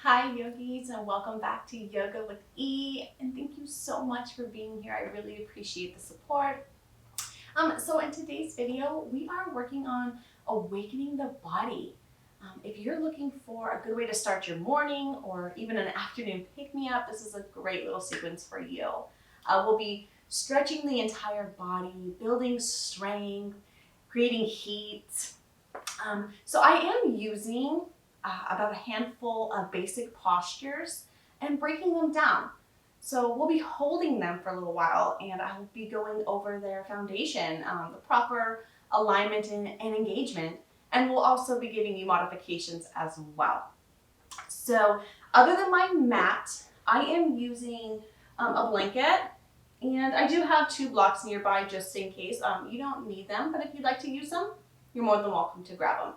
Hi yogis, and welcome back to Yoga with E, and thank you so much for being here. I really appreciate the support. So in today's video, we are working on awakening the body. If you're looking for a good way to start your morning or even an afternoon pick-me-up, this is a great little sequence for you. We'll be stretching the entire body, building strength, creating heat. So I am using about a handful of basic postures and breaking them down. So we'll be holding them for a little while, and I'll be going over their foundation, the proper alignment and engagement, and we'll also be giving you modifications as well. So other than my mat, I am using a blanket, and I do have 2 blocks nearby just in case. You don't need them, but if you'd like to use them, you're more than welcome to grab them.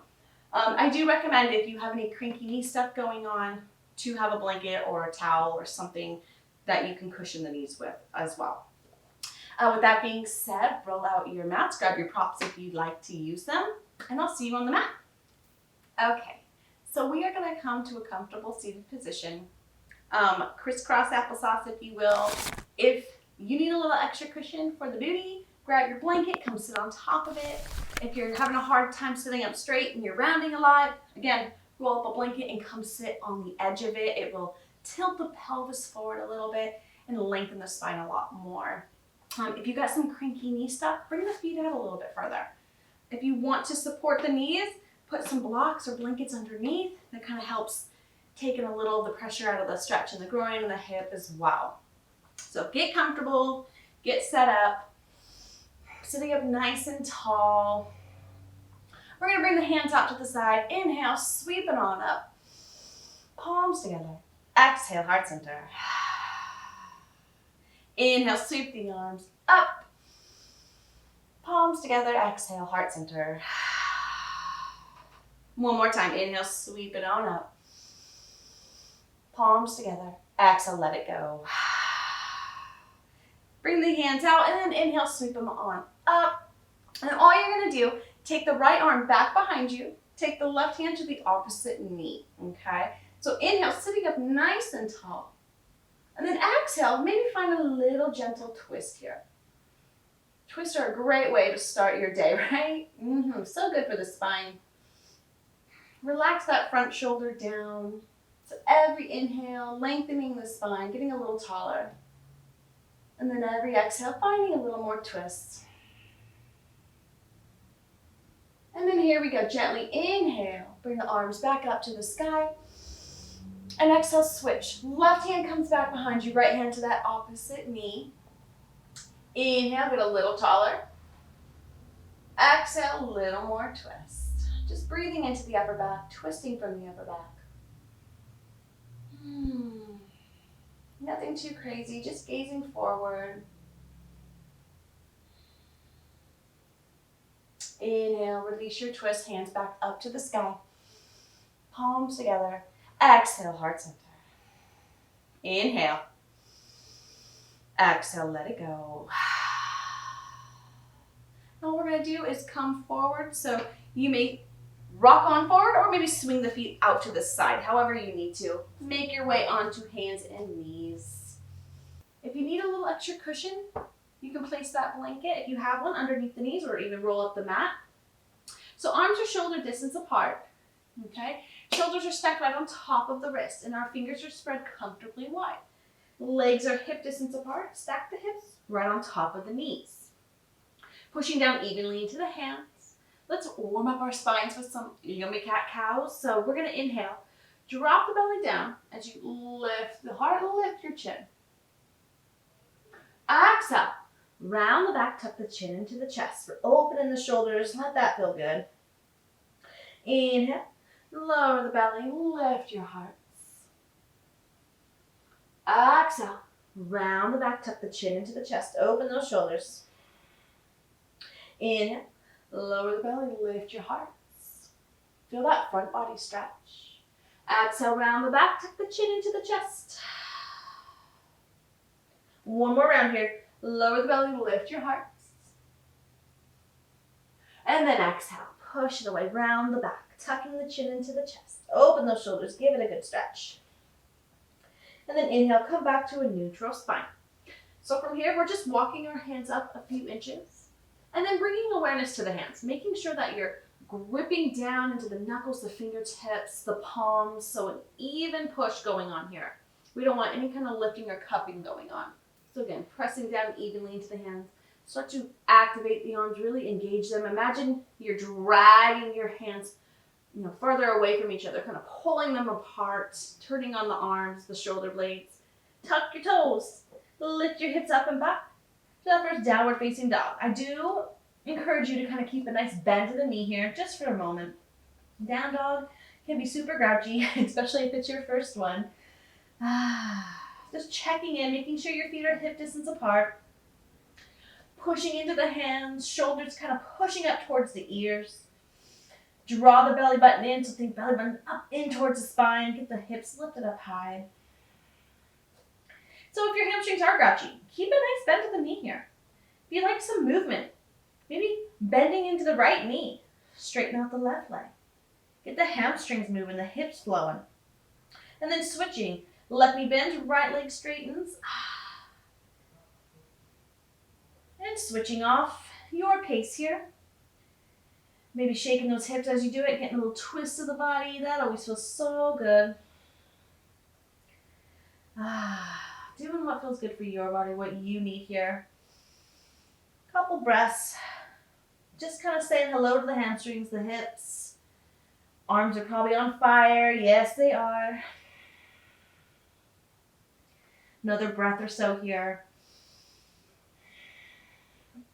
I do recommend, if you have any cranky knee stuff going on, to have a blanket or a towel or something that you can cushion the knees with as well. With that being said, roll out your mats, grab your props if you'd like to use them, and I'll see you on the mat. Okay, so we are going to come to a comfortable seated position, crisscross applesauce if you will. If you need a little extra cushion for the booty, grab your blanket, come sit on top of it. If you're having a hard time sitting up straight and you're rounding a lot, again, roll up a blanket and come sit on the edge of it. It will tilt the pelvis forward a little bit and lengthen the spine a lot more. If you got some cranky knee stuff, bring the feet out a little bit further. If you want to support the knees, put some blocks or blankets underneath. That kind of helps taking a little of the pressure out of the stretch in the groin and the hip as well. So get comfortable, get set up. Sitting up nice and tall. We're going to bring the hands out to the side. Inhale, sweep it on up. Palms together. Exhale, heart center. Inhale, sweep the arms up. Palms together. Exhale, heart center. One more time. Inhale, sweep it on up. Palms together. Exhale, let it go. Bring the hands out and then inhale, sweep them on up. And all you're going to do, take the right arm back behind you, take the left hand to the opposite knee, okay? So inhale, sitting up nice and tall. And then exhale, maybe find a little gentle twist here. Twists are a great way to start your day, right? So good for the spine. Relax that front shoulder down. So every inhale, lengthening the spine, getting a little taller. And then every exhale, finding a little more twist. And then here we go, gently inhale, bring the arms back up to the sky. And exhale, switch. Left hand comes back behind you, right hand to that opposite knee. Inhale, get a little taller. Exhale, a little more twist. Just breathing into the upper back, twisting from the upper back. Nothing too crazy, just gazing forward. Inhale, release your twist, hands back up to the sky. Palms together. Exhale, heart center. Inhale. Exhale, let it go. All we're going to do is come forward, so you may rock on forward or maybe swing the feet out to the side, however you need to. Make your way onto hands and knees. If you need a little extra cushion, you can place that blanket, if you have one, underneath the knees or even roll up the mat. So arms are shoulder distance apart, okay? Shoulders are stacked right on top of the wrist and our fingers are spread comfortably wide. Legs are hip distance apart, stack the hips right on top of the knees. Pushing down evenly into the hands. Let's warm up our spines with some yummy cat-cows. So we're going to inhale. Drop the belly down as you lift the heart, lift your chin. Exhale. Round the back, tuck the chin into the chest. We're opening the shoulders. Let that feel good. Inhale. Lower the belly. Lift your hearts. Exhale. Round the back, tuck the chin into the chest. Open those shoulders. Inhale. Lower the belly, lift your hearts. Feel that front body stretch. Exhale, round the back, tuck the chin into the chest. One more round here. Lower the belly, lift your hearts. And then exhale, push it away, round the back, tucking the chin into the chest. Open those shoulders, give it a good stretch. And then inhale, come back to a neutral spine. So from here, we're just walking our hands up a few inches and then bringing awareness to the hands, making sure that you're gripping down into the knuckles, the fingertips, the palms, so an even push going on here. We don't want any kind of lifting or cupping going on. So again, pressing down evenly into the hands. Start to activate the arms, really engage them. Imagine you're dragging your hands further away from each other, kind of pulling them apart, turning on the arms, the shoulder blades. Tuck your toes. Lift your hips up and back to that first downward facing dog. I do encourage you to kind of keep a nice bend to the knee here, just for a moment. Down dog can be super grouchy, especially if it's your first one. Just checking in, making sure your feet are hip distance apart. Pushing into the hands, shoulders kind of pushing up towards the ears. Draw the belly button in, so think belly button up in towards the spine. Get the hips lifted up high. So if your hamstrings are grouchy, keep a nice bend to the knee here. If you like some movement, maybe bending into the right knee. Straighten out the left leg. Get the hamstrings moving, the hips flowing. And then switching. Left knee bends, right leg straightens. And switching off your pace here. Maybe shaking those hips as you do it, getting a little twist of the body. That always feels so good. Doing what feels good for your body, what you need here. Couple breaths. Just kind of saying hello to the hamstrings, the hips. Arms are probably on fire. Yes, they are. Another breath or so here.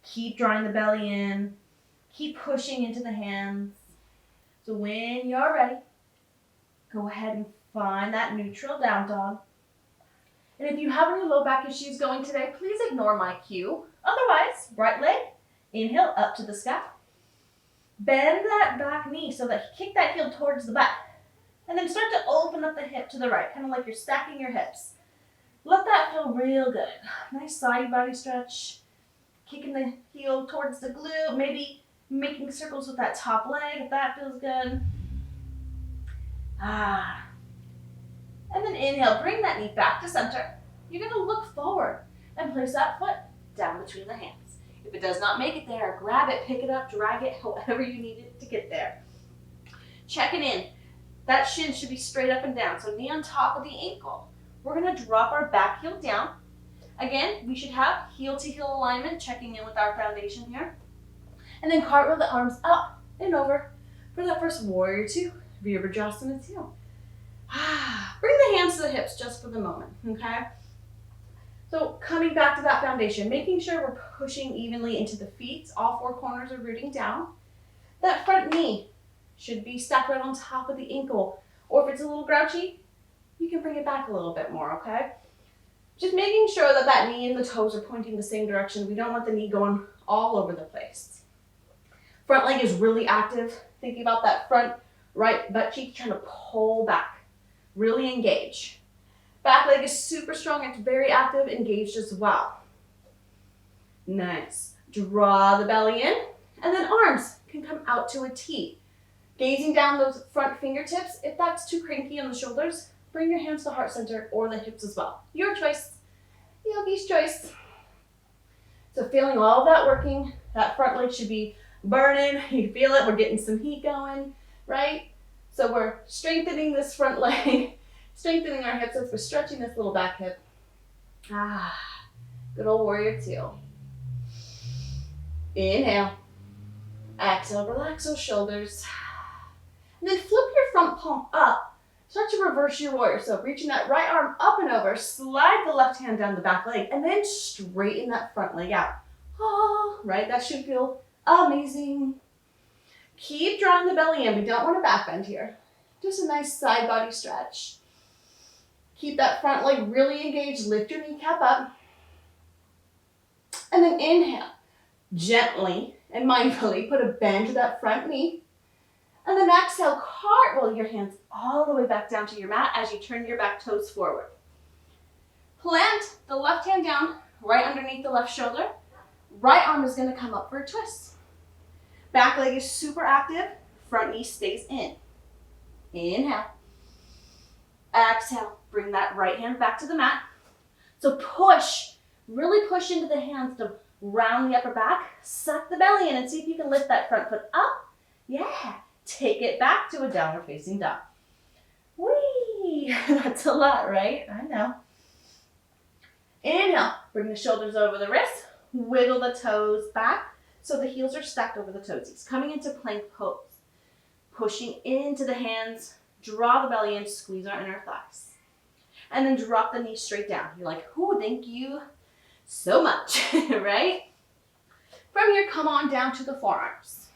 Keep drawing the belly in. Keep pushing into the hands. So when you're ready, go ahead and find that neutral down dog. And if you have any low back issues going today, please ignore my cue. Otherwise, right leg, inhale up to the sky. Bend that back knee so that you kick that heel towards the back. And then start to open up the hip to the right, kind of like you're stacking your hips. Let that feel real good. Nice side body stretch. Kicking the heel towards the glute, maybe making circles with that top leg if that feels good. And then inhale, bring that knee back to center. You're going to look forward and place that foot down between the hands. If it does not make it there, grab it, pick it up, drag it, however you need it to get there. Checking in. That shin should be straight up and down, so knee on top of the ankle. We're going to drop our back heel down. Again, we should have heel to heel alignment, checking in with our foundation here. And then cartwheel the arms up and over for that first warrior two, Virabhadrasana 2. Bring the hands to the hips just for the moment, okay? So coming back to that foundation, making sure we're pushing evenly into the feet. All four corners are rooting down. That front knee should be stacked right on top of the ankle. Or if it's a little grouchy, you can bring it back a little bit more, okay? Just making sure that that knee and the toes are pointing the same direction. We don't want the knee going all over the place. Front leg is really active. Thinking about that front right butt cheek, trying to pull back. Really engage. Back leg is super strong. It's very active, engaged as well. Nice. Draw the belly in, and then arms can come out to a T. Gazing down those front fingertips. If that's too cranky on the shoulders, bring your hands to heart center or the hips as well. Your choice. Yogi's choice. So feeling all of that working, that front leg should be burning. You feel it. We're getting some heat going, right? So we're strengthening this front leg, strengthening our hips as we're stretching this little back hip. Good old warrior two. Inhale. Exhale, relax those shoulders. And then flip your front palm up. Start to reverse your warrior. So reaching that right arm up and over, slide the left hand down the back leg, and then straighten that front leg out. Right? That should feel amazing. Keep drawing the belly in. We don't want to back bend here. Just a nice side body stretch. Keep that front leg really engaged. Lift your kneecap up. And then inhale. Gently and mindfully put a bend to that front knee. And then exhale, cartwheel your hands all the way back down to your mat as you turn your back toes forward. Plant the left hand down right underneath the left shoulder. Right arm is going to come up for a twist. Back leg is super active. Front knee stays in. Inhale. Exhale, bring that right hand back to the mat. So push, really push into the hands to round the upper back. Suck the belly in and see if you can lift that front foot up. Yeah, take it back to a downward facing dog. Whee! That's a lot, right? I know. Inhale, bring the shoulders over the wrists, wiggle the toes back so the heels are stacked over the toesies. Coming into plank pose. Pushing into the hands, draw the belly in, squeeze our inner thighs. And then drop the knees straight down. You're like, oh, thank you so much, right? From here, come on down to the forearms.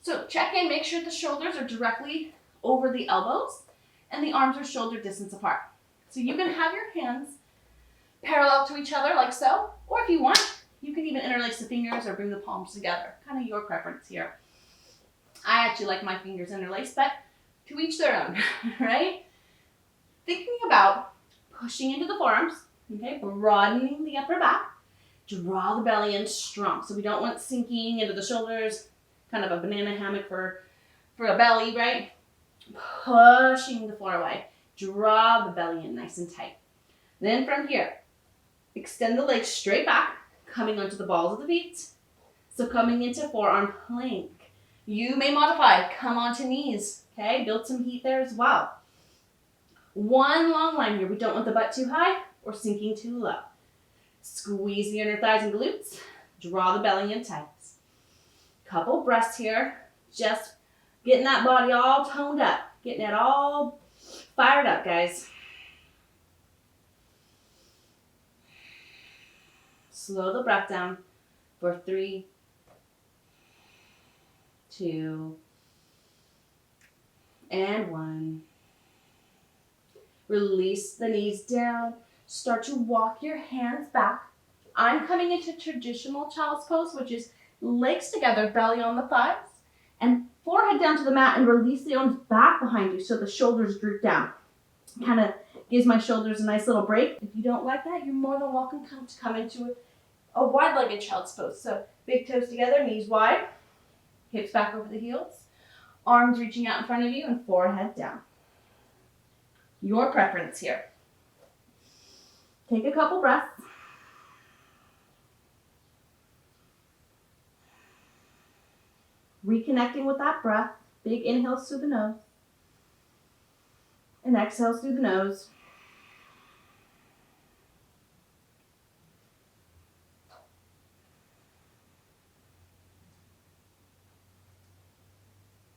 So check in, make sure the shoulders are directly over the elbows and the arms are shoulder distance apart. So you can have your hands parallel to each other like so, or if you want, you can even interlace the fingers or bring the palms together. Kind of your preference here. I actually like my fingers interlaced, but to each their own, right? Thinking about pushing into the forearms, okay, broadening the upper back, draw the belly in strong. So we don't want sinking into the shoulders, kind of a banana hammock for a belly, right? Pushing the floor away, draw the belly in nice and tight. Then from here, extend the legs straight back, coming onto the balls of the feet. So coming into forearm plank. You may modify, come onto knees, okay? Build some heat there as well. One long line here. We don't want the butt too high or sinking too low. Squeeze the inner thighs and glutes. Draw the belly in tight. Couple breaths here. Just getting that body all toned up. Getting it all fired up, guys. Slow the breath down for 3, 2, and 1. Release the knees down. Start to walk your hands back. I'm coming into traditional child's pose, which is legs together, belly on the thighs, and forehead down to the mat, and release the arms back behind you so the shoulders droop down. Kind of gives my shoulders a nice little break. If you don't like that, you're more than welcome to come into a wide-legged child's pose. So big toes together, knees wide, hips back over the heels, arms reaching out in front of you, and forehead down. Your preference here. Take a couple breaths. Reconnecting with that breath. Big inhales through the nose. And exhales through the nose.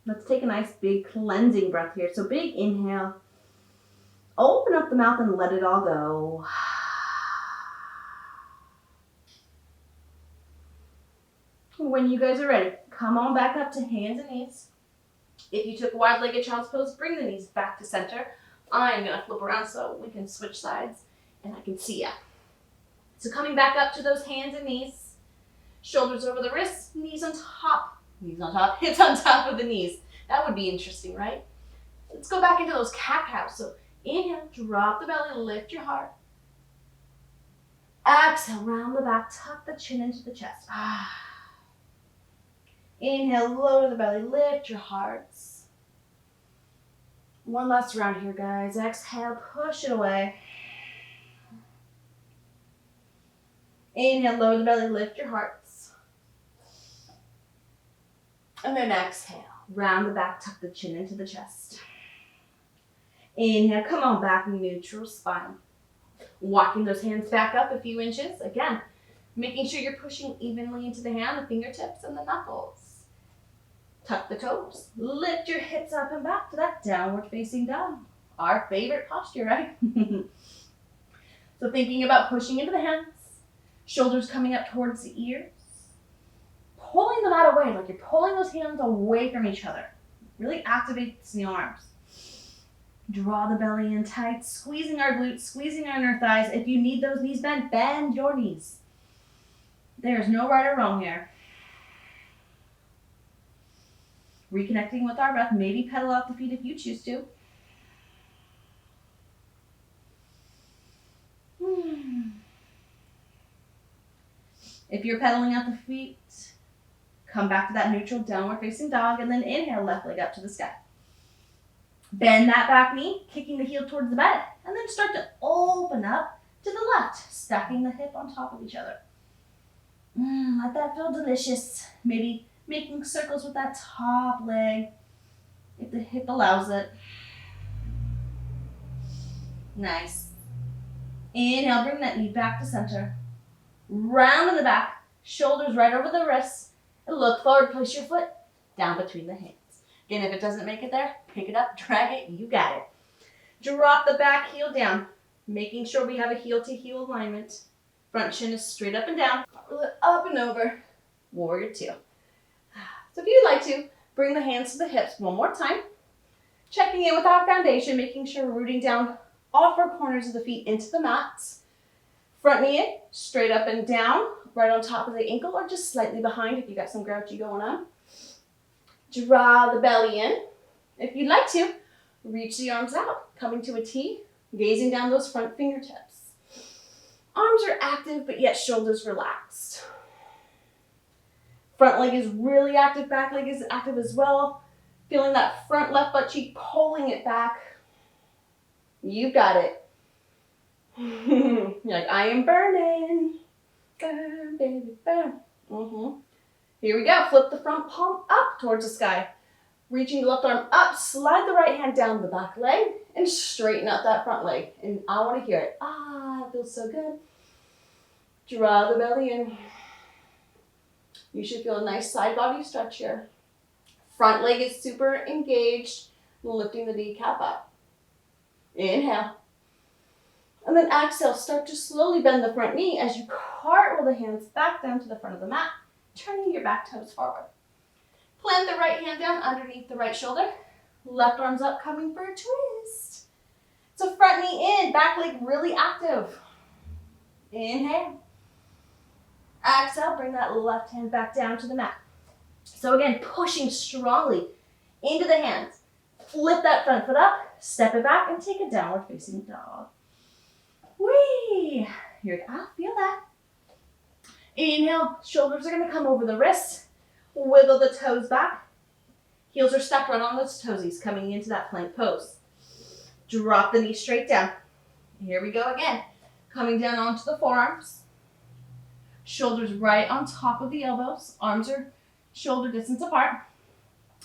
Let's take a nice big cleansing breath here. So big inhale. Open up the mouth and let it all go. When you guys are ready, come on back up to hands and knees. If you took a wide-legged child's pose, bring the knees back to center. I'm going to flip around so we can switch sides and I can see ya. So coming back up to those hands and knees. Shoulders over the wrists, knees on top, hips on top of the knees. That would be interesting, right? Let's go back into those cat-cows. So inhale, drop the belly, lift your heart. Exhale, round the back, tuck the chin into the chest. Inhale, lower the belly, lift your hearts. One last round here, guys. Exhale, push it away. Inhale, lower the belly, lift your hearts. And then exhale, round the back, tuck the chin into the chest. Inhale, come on back, neutral spine. Walking those hands back up a few inches. Again, making sure you're pushing evenly into the hand, the fingertips, and the knuckles. Tuck the toes. Lift your hips up and back to that downward facing dog. Our favorite posture, right? So thinking about pushing into the hands, shoulders coming up towards the ears, pulling them out away, like you're pulling those hands away from each other. Really activates the arms. Draw the belly in tight, squeezing our glutes, squeezing our inner thighs. If you need those knees bent, bend your knees. There's no right or wrong here. Reconnecting with our breath. Maybe pedal out the feet if you choose to. If you're pedaling out the feet, come back to that neutral downward facing dog and then inhale, left leg up to the sky. Bend that back knee, kicking the heel towards the bed, and then start to open up to the left, stacking the hip on top of each other. Let that feel delicious. Maybe making circles with that top leg, if the hip allows it. Nice. Inhale, bring that knee back to center. Round in the back, shoulders right over the wrists, and look forward, place your foot down between the hands. Again, if it doesn't make it there, pick it up, drag it, you got it. Drop the back heel down, making sure we have a heel to heel alignment. Front shin is straight up and down, up and over, warrior two. So if you'd like to, bring the hands to the hips one more time. Checking in with our foundation, making sure we're rooting down all four corners of the feet into the mats. Front knee in, straight up and down, right on top of the ankle or just slightly behind if you got some grouchy going on. Draw the belly in. If you'd like to, reach the arms out, coming to a T, gazing down those front fingertips. Arms are active, but yet shoulders relaxed. Front leg is really active, back leg is active as well. Feeling that front left butt cheek, pulling it back. You got it. You're like, I am burning. Burn, baby, burn. Here we go. Flip the front palm up towards the sky. Reaching the left arm up, slide the right hand down the back leg, and straighten out that front leg. And I want to hear it. It feels so good. Draw the belly in. You should feel a nice side body stretch here. Front leg is super engaged, lifting the kneecap up. Inhale. And then exhale, start to slowly bend the front knee as you cartwheel the hands back down to the front of the mat, turning your back toes forward. Plant the right hand down underneath the right shoulder. Left arm's up, coming for a twist. So front knee in, back leg really active. Inhale. Exhale, bring that left hand back down to the mat. So again, pushing strongly into the hands. Flip that front foot up, step it back, and take a downward facing dog. Whee! Here we go. Feel that. Inhale, shoulders are going to come over the wrists. Wiggle the toes back. Heels are stacked right on those toesies, coming into that plank pose. Drop the knee straight down. Here we go again. Coming down onto the forearms. Shoulders right on top of the elbows. Arms are shoulder distance apart.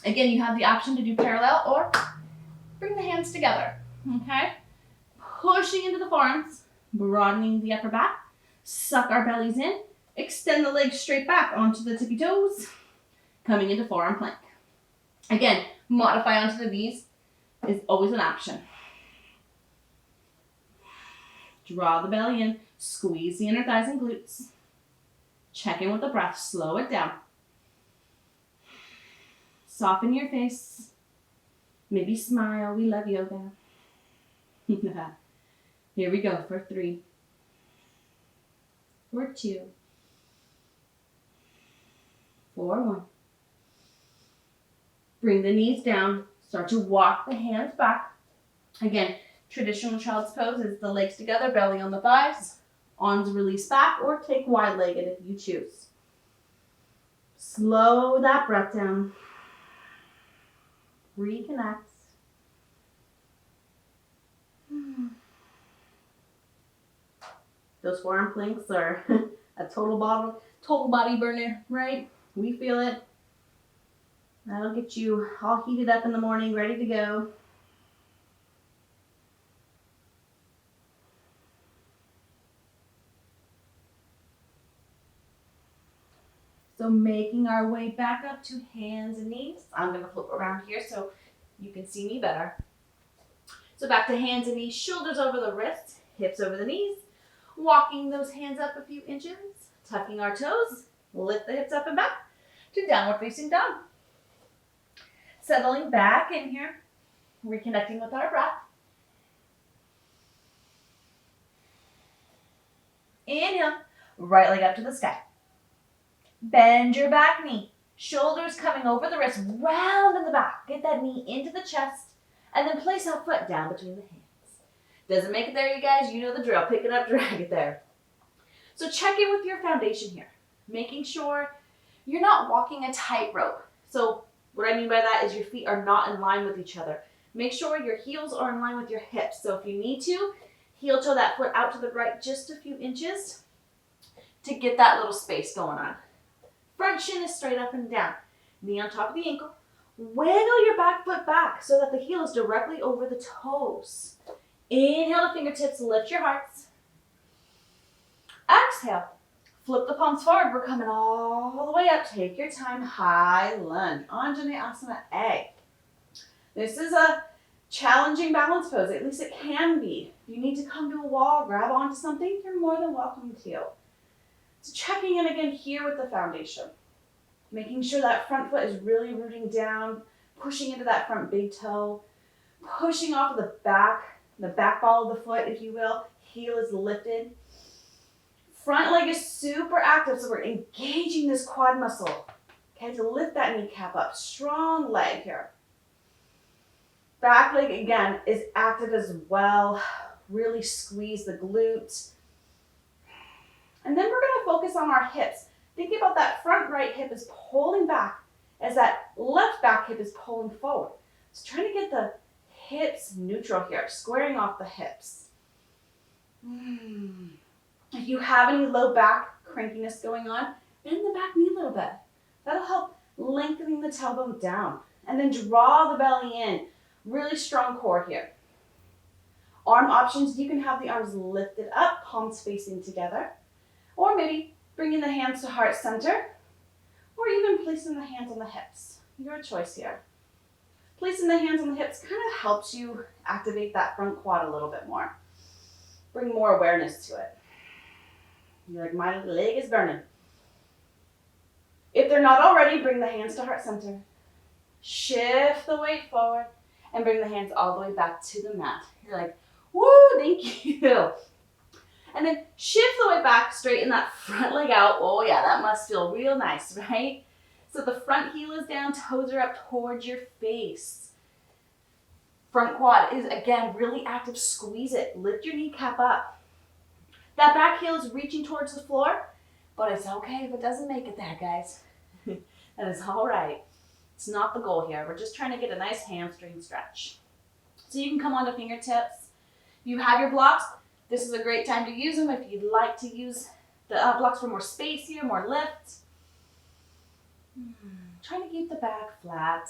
Again, you have the option to do parallel or bring the hands together. Okay? Pushing into the forearms, broadening the upper back. Suck our bellies in. Extend the legs straight back onto the tippy toes. Coming into forearm plank. Again, modify onto the knees is always an option. Draw the belly in. Squeeze the inner thighs and glutes. Check in with the breath. Slow it down. Soften your face. Maybe smile. We love yoga. Here we go for 3, for 2, for 1. Bring the knees down. Start to walk the hands back. Again, traditional child's pose is the legs together, belly on the thighs, arms release back, or take wide-legged if you choose. Slow that breath down. Reconnect. Those forearm planks are a total body burner, right? We feel it. That'll get you all heated up in the morning, ready to go. So making our way back up to hands and knees. I'm going to flip around here so you can see me better. So back to hands and knees, shoulders over the wrists, hips over the knees. Walking those hands up a few inches, tucking our toes, lift the hips up and back to downward facing dog. Settling back in here, reconnecting with our breath. Inhale, right leg up to the sky. Bend your back knee, shoulders coming over the wrist, round in the back. Get that knee into the chest, and then place that foot down between the hands. Doesn't make it there, you guys. You know the drill. Pick it up, drag it there. So check in with your foundation here, making sure you're not walking a tightrope. So what I mean by that is your feet are not in line with each other. Make sure your heels are in line with your hips. So if you need to, heel toe that foot out to the right just a few inches to get that little space going on. Front shin is straight up and down. Knee on top of the ankle. Wiggle your back foot back so that the heel is directly over the toes. Inhale to fingertips, lift your hearts. Exhale, flip the palms forward. We're coming all the way up. Take your time, high lunge. Anjaneyasana A. This is a challenging balance pose, at least it can be. If you need to come to a wall, grab onto something, you're more than welcome to. So checking in again here with the foundation. Making sure that front foot is really rooting down, pushing into that front big toe, pushing off of the back ball of the foot, if you will. Heel is lifted. Front leg is super active, so we're engaging this quad muscle. Okay, to lift that kneecap up. Strong leg here. Back leg, again, is active as well. Really squeeze the glute. And then we're going to focus on our hips. Think about that front right hip is pulling back as that left back hip is pulling forward. So trying to get the hips neutral here, squaring off the hips. If you have any low back crankiness going on, bend the back knee a little bit. That'll help lengthening the tailbone down. And then draw the belly in. Really strong core here. Arm options, you can have the arms lifted up, palms facing together. Or maybe bringing the hands to heart center. Or even placing the hands on the hips. Your choice here. Placing the hands on the hips kind of helps you activate that front quad a little bit more. Bring more awareness to it. You're like, my leg is burning. If they're not already, bring the hands to heart center. Shift the weight forward and bring the hands all the way back to the mat. You're like, woo, thank you. And then shift the weight back, straighten that front leg out. Oh yeah, that must feel real nice, right? So the front heel is down, toes are up towards your face. Front quad is, again, really active. Squeeze it. Lift your kneecap up. That back heel is reaching towards the floor, but it's okay if it doesn't make it there, guys. That is all right. It's not the goal here. We're just trying to get a nice hamstring stretch. So you can come onto fingertips. If you have your blocks, this is a great time to use them. If you'd like to use the blocks for more space here, more lift. Trying to keep the back flat.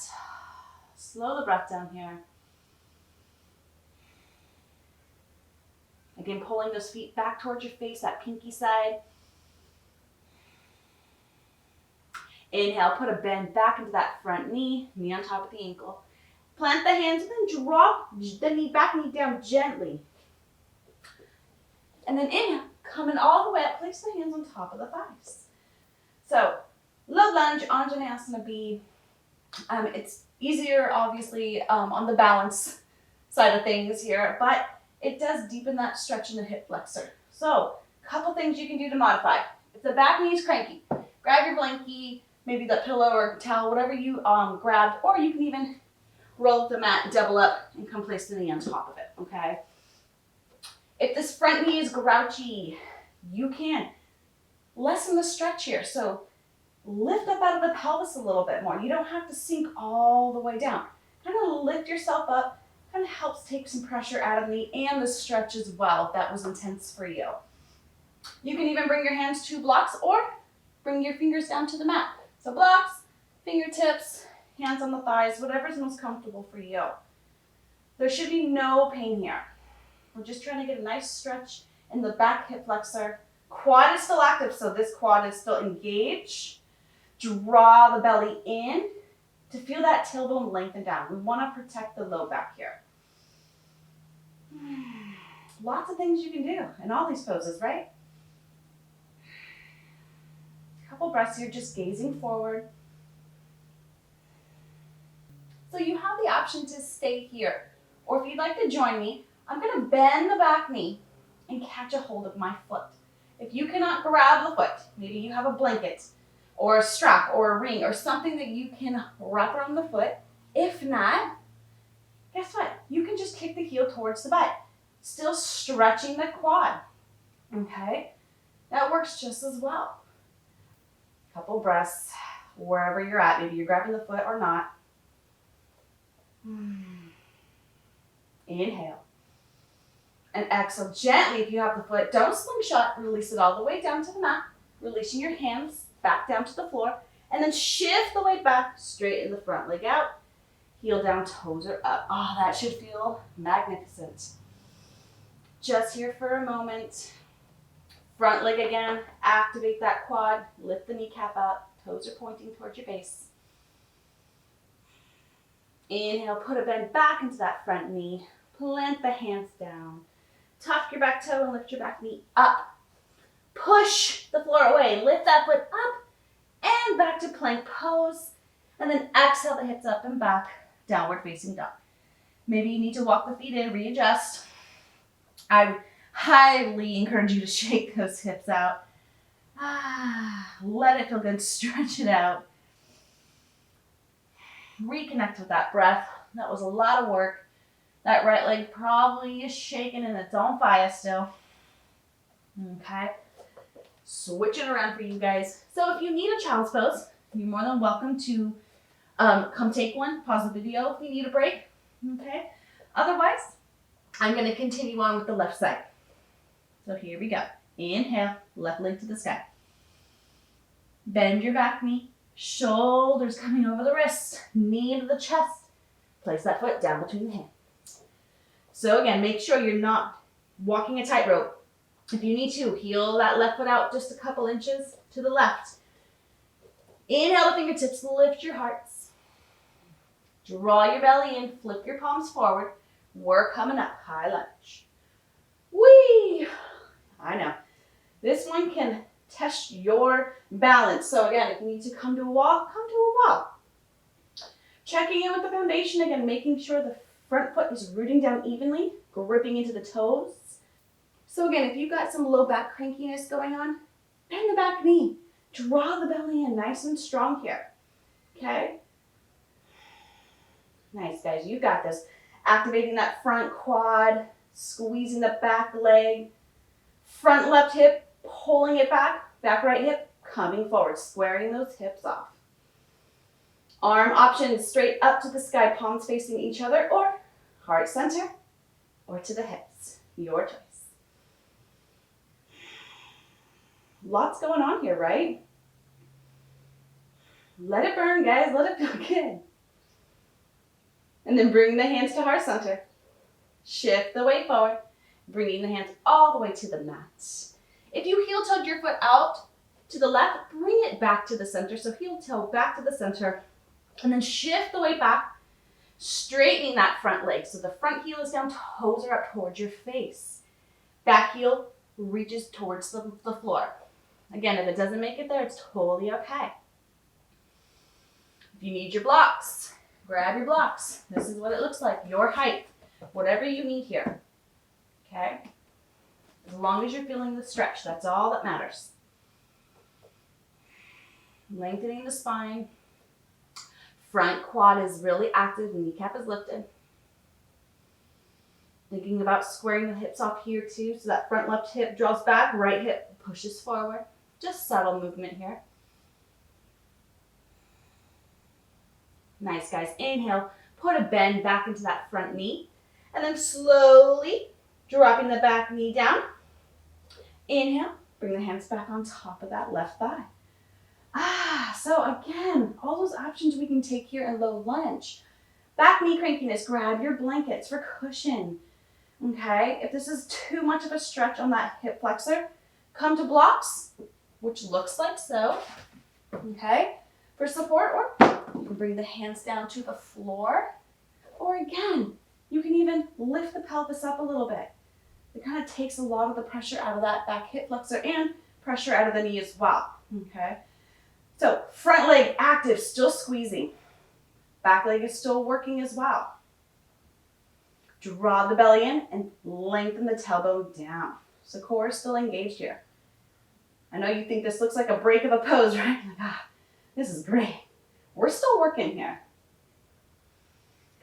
Slow the breath down here. Again, pulling those feet back towards your face, that pinky side. Inhale, put a bend back into that front knee, knee on top of the ankle. Plant the hands and then drop the back knee down gently. And then inhale, coming all the way up, place the hands on top of the thighs. So, low lunge, Anjaneyasana B. It's easier, obviously, on the balance side of things here, but it does deepen that stretch in the hip flexor. So, a couple things you can do to modify. If the back knee is cranky, grab your blankie, maybe the pillow or towel, whatever you grabbed, or you can even roll up the mat, double up, and come place the knee on top of it, okay? If this front knee is grouchy, you can lessen the stretch here. So lift up out of the pelvis a little bit more. You don't have to sink all the way down. Kind of lift yourself up, kind of helps take some pressure out of the knee and the stretch as well, if that was intense for you. You can even bring your hands to blocks or bring your fingers down to the mat. So blocks, fingertips, hands on the thighs, whatever's most comfortable for you. There should be no pain here. We're just trying to get a nice stretch in the back hip flexor. Quad is still active, so this quad is still engaged. Draw the belly in to feel that tailbone lengthen down. We want to protect the low back here. Lots of things you can do in all these poses, right? A couple breaths here, just gazing forward. So you have the option to stay here, or if you'd like to join me, I'm going to bend the back knee and catch a hold of my foot. If you cannot grab the foot, maybe you have a blanket or a strap or a ring or something that you can wrap around the foot. If not, guess what? You can just kick the heel towards the butt, still stretching the quad, okay? That works just as well. Couple breaths wherever you're at. Maybe you're grabbing the foot or not. Inhale. And exhale gently if you have the foot. Don't slingshot. Release it all the way down to the mat. Releasing your hands back down to the floor. And then shift the weight back, straighten the front leg out. Heel down, toes are up. Oh, that should feel magnificent. Just here for a moment. Front leg again. Activate that quad. Lift the kneecap up. Toes are pointing towards your base. Inhale, put a bend back into that front knee. Plant the hands down. Tuck your back toe and lift your back knee up. Push the floor away. Lift that foot up and back to plank pose. And then exhale the hips up and back. Downward facing dog. Maybe you need to walk the feet in, readjust. I would highly encourage you to shake those hips out. Let it feel good. Stretch it out. Reconnect with that breath. That was a lot of work. That right leg probably is shaking and it's on fire still. Okay. Switch it around for you guys. So if you need a child's pose, you're more than welcome to come take one. Pause the video if you need a break. Okay. Otherwise, I'm going to continue on with the left side. So here we go. Inhale, left leg to the sky. Bend your back knee. Shoulders coming over the wrist. Knee into the chest. Place that foot down between the hands. So again, make sure you're not walking a tightrope. If you need to, heel that left foot out just a couple inches to the left. Inhale the fingertips, lift your hearts. Draw your belly in, flip your palms forward. We're coming up, high lunge. Whee! I know. This one can test your balance. So again, if you need to come to a wall, come to a wall. Checking in with the foundation again, making sure the front foot is rooting down evenly, gripping into the toes. So again, if you've got some low back crankiness going on, bend the back knee. Draw the belly in nice and strong here. Okay? Nice, guys. You got this. Activating that front quad, squeezing the back leg, front left hip, pulling it back, back right hip, coming forward, squaring those hips off. Arm option is straight up to the sky, palms facing each other, or heart center, or to the hips. Your choice. Lots going on here, right? Let it burn, guys. Let it feel good. And then bring the hands to heart center. Shift the weight forward, bringing the hands all the way to the mat. If you heel toed your foot out to the left, bring it back to the center. So heel toe back to the center, and then shift the weight back, straightening that front leg. So the front heel is down, toes are up towards your face. Back heel reaches towards the floor. Again, if it doesn't make it there, it's totally okay. If you need your blocks, grab your blocks. This is what it looks like, your height, whatever you need here. Okay? As long as you're feeling the stretch, that's all that matters. Lengthening the spine. Front quad is really active, the kneecap is lifted. Thinking about squaring the hips off here too, so that front left hip draws back, right hip pushes forward. Just subtle movement here. Nice, guys. Inhale, put a bend back into that front knee, and then slowly dropping the back knee down. Inhale, bring the hands back on top of that left thigh. So again, all those options we can take here in low lunge. Back knee crankiness, grab your blankets for cushion. Okay, if this is too much of a stretch on that hip flexor, come to blocks, which looks like so. Okay, for support, or you can bring the hands down to the floor. Or again, you can even lift the pelvis up a little bit. It kind of takes a lot of the pressure out of that back hip flexor and pressure out of the knee as well. Okay, so front leg active, still squeezing. Back leg is still working as well. Draw the belly in and lengthen the tailbone down. So core is still engaged here. I know you think this looks like a break of a pose, right? Like, this is great. We're still working here.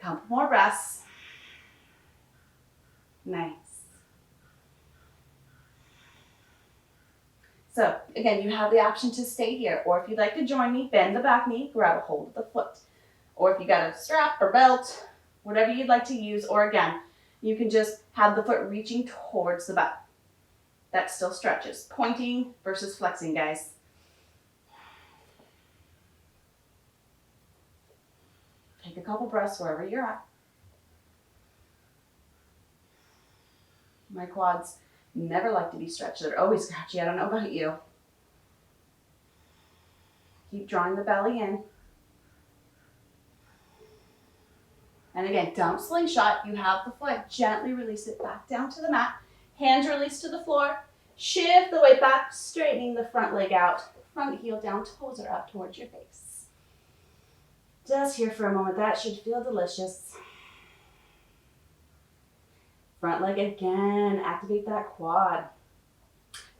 Couple more breaths. Nice. So again, you have the option to stay here, or if you'd like to join me, bend the back knee, grab a hold of the foot. Or if you got a strap or belt, whatever you'd like to use, or again, You can just have the foot reaching towards the butt. That still stretches. Pointing versus flexing, guys. Take a couple breaths wherever you're at. My quads never like to be stretched. They're always scratchy. I don't know about you. Keep drawing the belly in. And again, don't slingshot. You have the foot. Gently release it back down to the mat. Hands release to the floor. Shift the weight back, straightening the front leg out. Front heel down, toes are up towards your face. Just here for a moment. That should feel delicious. Front leg again. Activate that quad.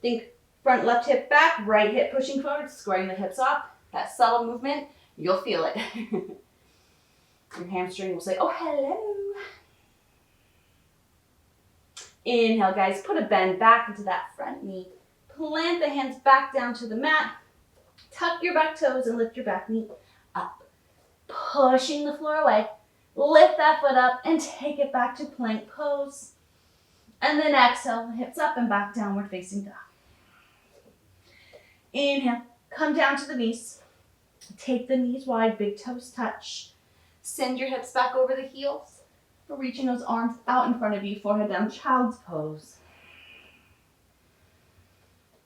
Think front left hip back, right hip pushing forward, squaring the hips up. That subtle movement, you'll feel it. Your hamstring will say, oh, hello. Inhale, guys. Put a bend back into that front knee. Plant the hands back down to the mat. Tuck your back toes and lift your back knee up. Pushing the floor away. Lift that foot up and take it back to plank pose. And then exhale, hips up and back, downward facing dog. Inhale, come down to the knees. Take the knees wide, big toes touch. Send your hips back over the heels. Reaching those arms out in front of you, forehead down, child's pose.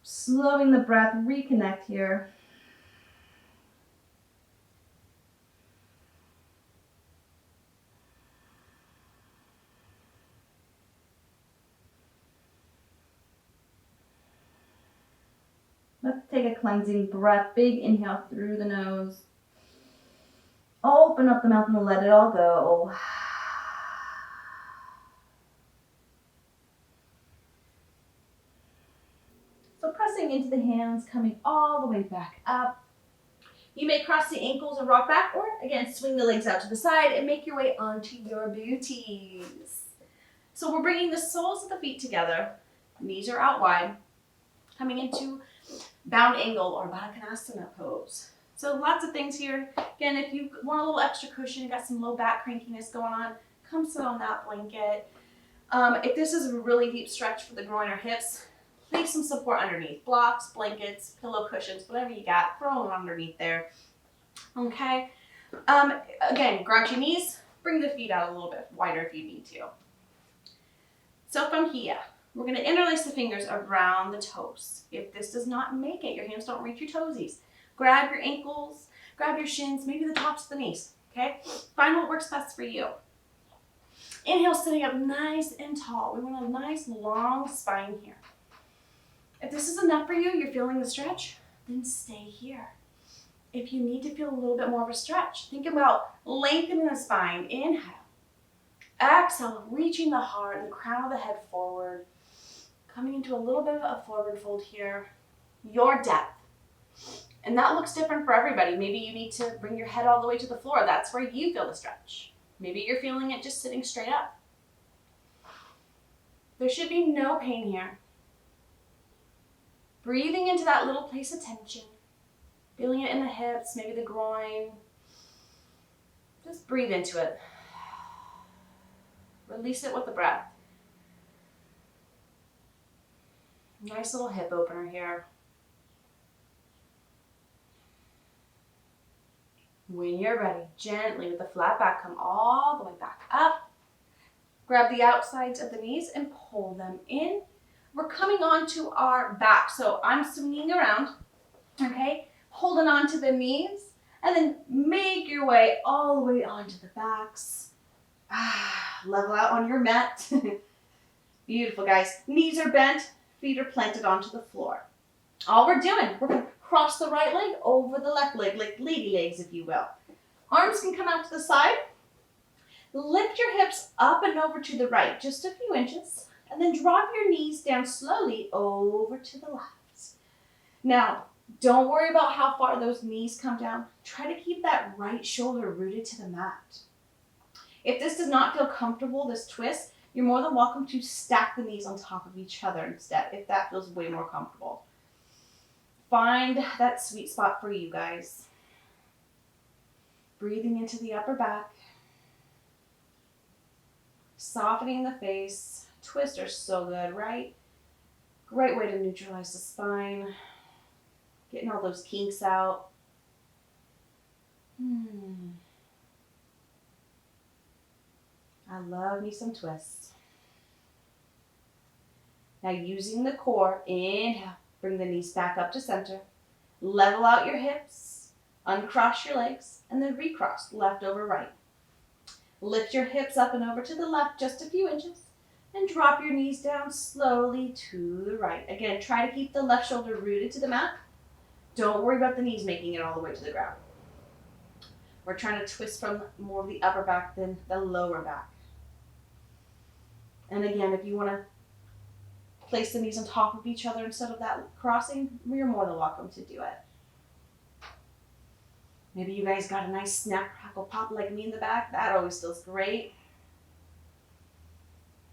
Slowing the breath, reconnect here. Let's take a cleansing breath. Big inhale through the nose. Open up the mouth and let it all go. So pressing into the hands, coming all the way back up. You may cross the ankles or rock back, or again, swing the legs out to the side and make your way onto your booties. So we're bringing the soles of the feet together. Knees are out wide. Coming into bound angle or Baddha pose. So lots of things here. Again, if you want a little extra cushion, you got some low back crankiness going on, come sit on that blanket. If this is a really deep stretch for the groin or hips, place some support underneath. Blocks, blankets, pillow cushions, whatever you got, throw them underneath there. Okay. Again, ground your knees, bring the feet out a little bit wider if you need to. So from here, we're going to interlace the fingers around the toes. If this does not make it, your hands don't reach your toesies. Grab your ankles, grab your shins, maybe the tops of the knees, okay? Find what works best for you. Inhale, sitting up nice and tall. We want a nice long spine here. If this is enough for you, you're feeling the stretch, then stay here. If you need to feel a little bit more of a stretch, think about lengthening the spine. Inhale. Exhale, reaching the heart, the crown of the head forward. Coming into a little bit of a forward fold here. Your depth. And that looks different for everybody. Maybe you need to bring your head all the way to the floor. That's where you feel the stretch. Maybe you're feeling it just sitting straight up. There should be no pain here. Breathing into that little place of tension. Feeling it in the hips, maybe the groin. Just breathe into it. Release it with the breath. Nice little hip opener here. When you're ready, gently with the flat back, come all the way back up. Grab the outsides of the knees and pull them in. We're coming onto our back. So I'm swinging around, okay? Holding on to the knees, and then make your way all the way onto the backs. Level out on your mat. Beautiful, guys. Knees are bent, feet are planted onto the floor. All we're doing, we're going to cross the right leg over the left leg, like lady legs, if you will. Arms can come out to the side. Lift your hips up and over to the right, just a few inches, and then drop your knees down slowly over to the left. Now, don't worry about how far those knees come down. Try to keep that right shoulder rooted to the mat. If this does not feel comfortable, this twist, you're more than welcome to stack the knees on top of each other instead, if that feels way more comfortable. Find that sweet spot for you guys. Breathing into the upper back. Softening the face. Twists are so good, right? Great way to neutralize the spine. Getting all those kinks out. I love me some twists. Now using the core, inhale, bring the knees back up to center. Level out your hips, uncross your legs, and then recross left over right. Lift your hips up and over to the left just a few inches, and drop your knees down slowly to the right. Again, try to keep the left shoulder rooted to the mat. Don't worry about the knees making it all the way to the ground. We're trying to twist from more of the upper back than the lower back. And again, if you want to place the knees on top of each other instead of that crossing, you're more than welcome to do it. Maybe you guys got a nice snap, crackle, pop like me in the back. That always feels great.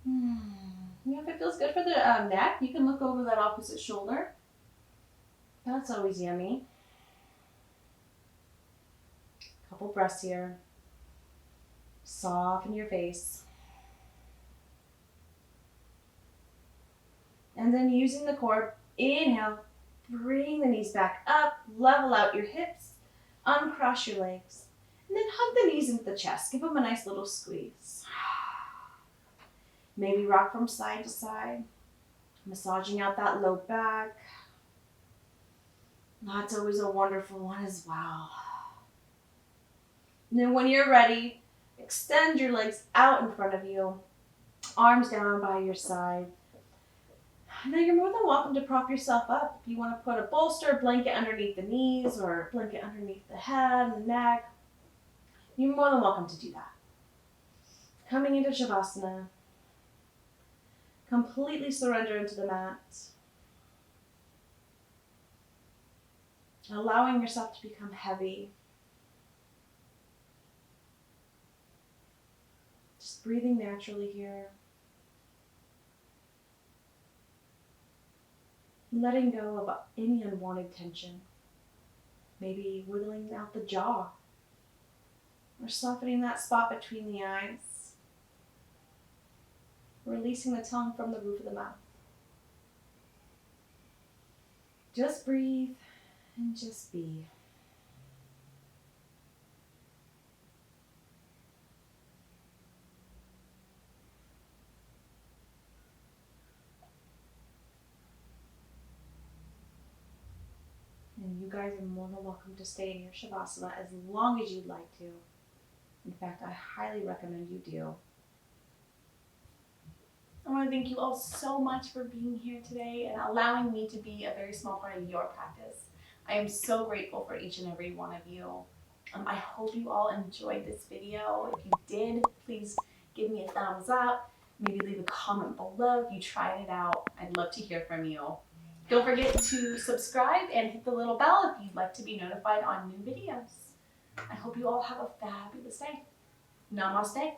If it feels good for the neck, you can look over that opposite shoulder. That's always yummy. Couple breaths here. Soften your face. And then using the core, inhale, bring the knees back up, level out your hips, uncross your legs, and then hug the knees into the chest. Give them a nice little squeeze. Maybe rock from side to side, massaging out that low back. That's always a wonderful one as well. And then when you're ready, extend your legs out in front of you, arms down by your side. Now you're more than welcome to prop yourself up. If you want to put a bolster, blanket underneath the knees or a blanket underneath the head and the neck, you're more than welcome to do that. Coming into Shavasana, completely surrender into the mat. Allowing yourself to become heavy. Just breathing naturally here. Letting go of any unwanted tension. Maybe wiggling out the jaw. Or softening that spot between the eyes. Releasing the tongue from the roof of the mouth. Just breathe and just be. And you guys are more than welcome to stay in your Shavasana as long as you'd like to. In fact, I highly recommend you do. I want to thank you all so much for being here today and allowing me to be a very small part of your practice. I am so grateful for each and every one of you. I hope you all enjoyed this video. If you did, please give me a thumbs up. Maybe leave a comment below if you tried it out. I'd love to hear from you. Don't forget to subscribe and hit the little bell if you'd like to be notified on new videos. I hope you all have a fabulous day. Namaste.